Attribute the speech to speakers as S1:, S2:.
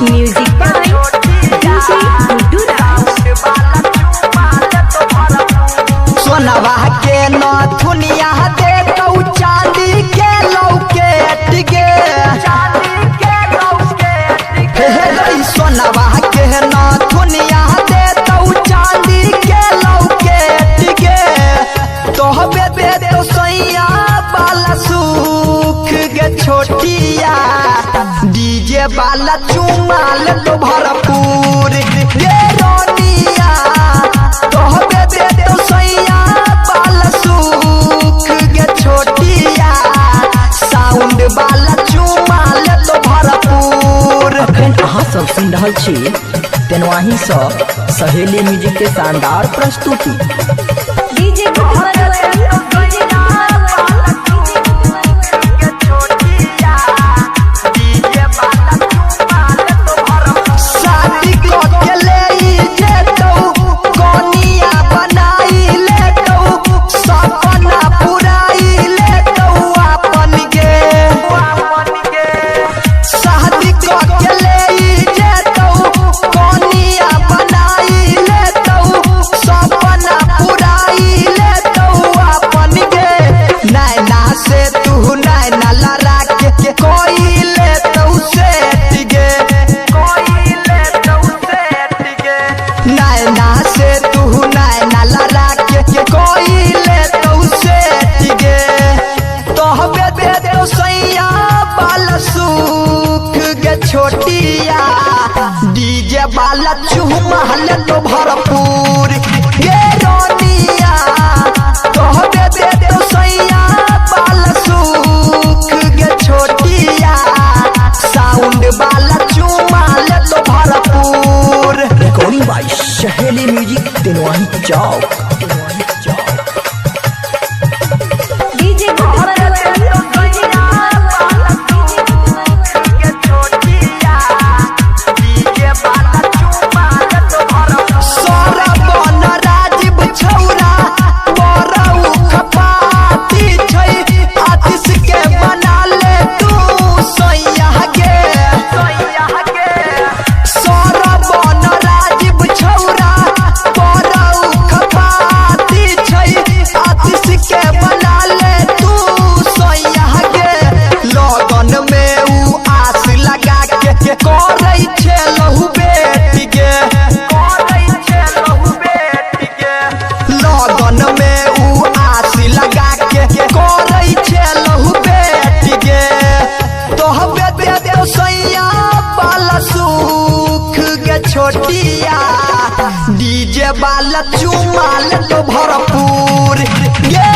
S1: Music by DJ Guddu राज।
S2: सोनवा के नथुनिया दे तो चांदी के लौकेट गे सोनवा के नथुनिया दे तो चांदी के लौकेट गे तोहबे दे तो सैया बाला सुख गे छोटिया डीजे बाला चुमाल तो भरपूर गे रोनिया तोहबे दे तो सैया बाला सुख गे छोटिया साउंड बाला चुमाल तो भरपूर।
S3: अखन अहाँ सब सुन रहल छी तेनवाही सब सहेली म्यूजिक के शानदार प्रस्तुति।
S1: डीजे गुड्डू राज।
S2: शादी के ले जे तो कोनिया बनाई ले तो सपना पुराई ले तो अपन गे शादी के ले जे तो कोनिया बनाई ले तो सपना पुराई ले तो अपन गे नैना से तू नैना लड़ा के कोई ले तो सेठ गे नैना से तू नैना लड़ा के कोई ले तो सेठ गे तोहबे दे तो सैया बाला सुख गे छोटिया डीजे बाला चुमाल तो भरपूर गे रोनिया तोहबे दे तो सैया बाला सुख गे छोटिया साउंड बाला चुमाल तो भरपूर।
S3: रिकॉर्डिंग बाय सहेली म्यूजिक तेनवाही चौक।
S1: डीजे गुड्डू राज।
S2: सरबन राजीव छौरा बरऊ खपाती छै आतिश के बना ले तू सैया गे सरबन राजीव छौरा बरऊ खपाती छै आतिश के बना ले तू सैया गे लगन में ऊ आस लगा के करै छै लहू बेटी गे लगन में ऊ आस लगा के करै छै लहू बेटी गे तोहबे दे दे सैया बाला सुख गे छोटिया डीजे बाला चुमाल तो भरपूर गे